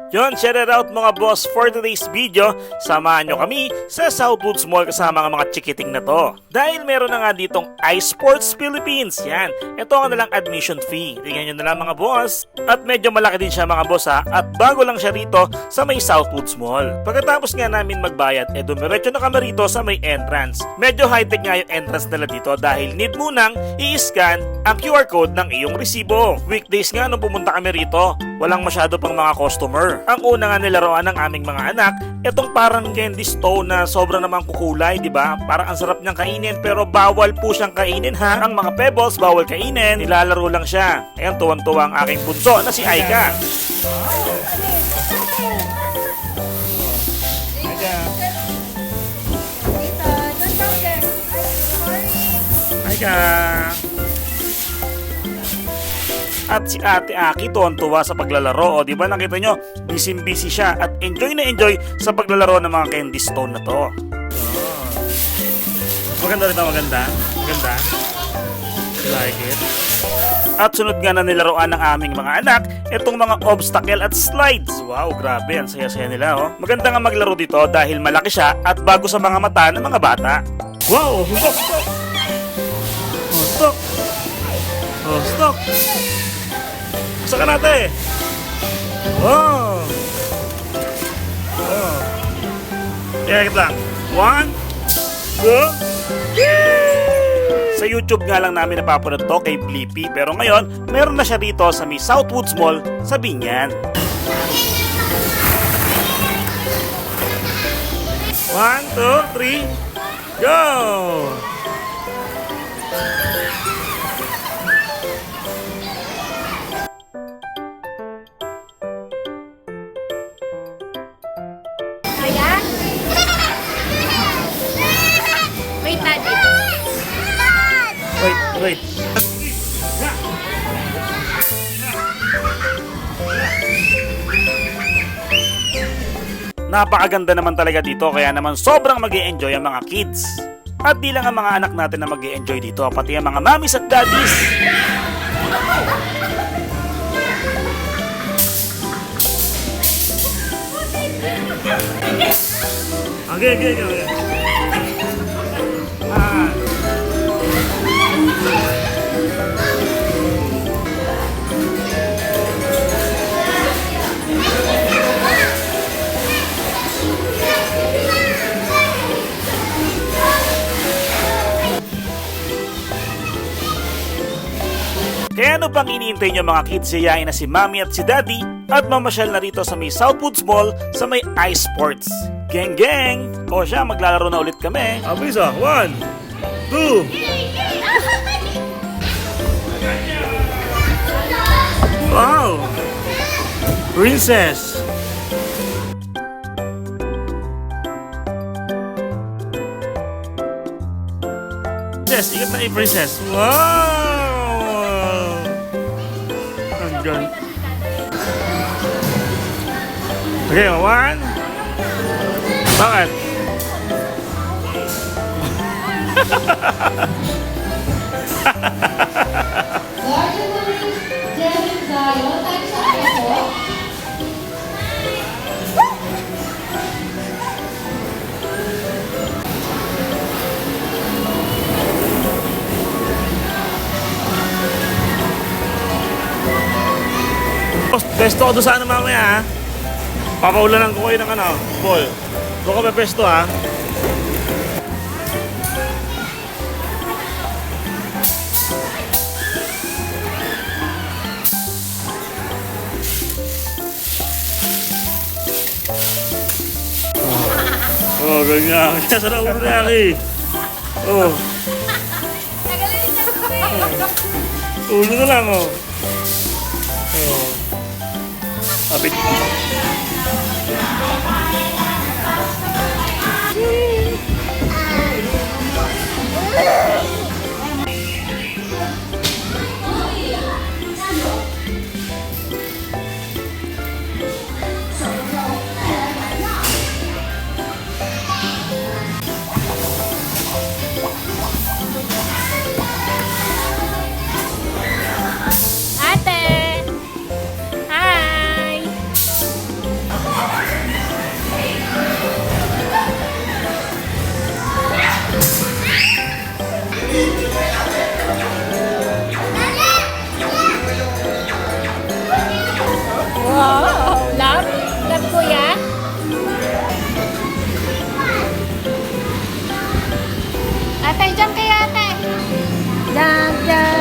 Yun, shout out mga boss for today's video. Samahan nyo kami sa Southwoods Mall kasama ang mga chikiting na to. Dahil meron na nga ditong iSports Philippines. Yan, ito ang nalang admission fee. Tingnan nyo na lang mga boss. At medyo malaki din siya mga boss ha. At bago lang siya rito sa may Southwoods Mall. Pagkatapos nga namin magbayad, dumiretso na kami rito sa may entrance. Medyo high-tech nga yung entrance nila dito dahil need munang i-scan ang QR code ng iyong resibo. Weekdays nga nung pumunta kami rito, walang masyado pang mga customer. Ang una nga nilaruan ng aming mga anak, itong parang candy stone na sobra namang kukulay, di ba? Parang ang sarap niyang kainin pero bawal po siyang kainin ha. Ang mga pebbles bawal kainin, nilalaro lang siya. Ayan, tuwang-tuwa ang aking bunso na si Aika. Aika. At si Ate Aki tuwan-tuwa sa paglalaro. O di ba nakita nyo, busy siya at enjoy na enjoy sa paglalaro ng mga candy stone na to. Maganda rin ito, maganda. Maganda. Like it. At sunod nga na nilaruan ng aming mga anak, itong mga obstacle at slides. Wow, grabe, ang saya-saya nila. Oh. Maganda nga maglaro dito dahil malaki siya at bago sa mga mata ng mga bata. Wow, stop! Oh, stop! Oh, stop! Saka natin. Oh. Oh. Kaya lang. 1, 2. Sa YouTube nga lang namin napapanood to kay Blippi. Pero ngayon, meron na siya dito sa may Southwoods Mall sa Binyan. 1, 2, 3. Go! Wait. Napakaganda naman talaga dito kaya naman sobrang mag-e-enjoy ang mga kids. At di lang ang mga anak natin na mag-e-enjoy dito, pati ang mga mommies at daddies. Okay. Kaya ano pang iniintay nyo mga kids, siyayain na si Mami at si Daddy at mamasyal na rito sa may Southwoods Mall sa may iSports. Gang! O siya, maglalaro na ulit kami. Abis 1, 2. Wow! Princess! Princess, ikat na princess. Wow! Hanggang. Okay, 1. Bakit? Pesto ko doon sana mamaya ha. Papaulanan ko kayo ng ball. Doon ka may pesto ha. Oh, ganyan. Kaya sa ulo na Aki. Oh. Ulo na lang oh. Oh. Abit. Jump kayo ate. Jump, jump.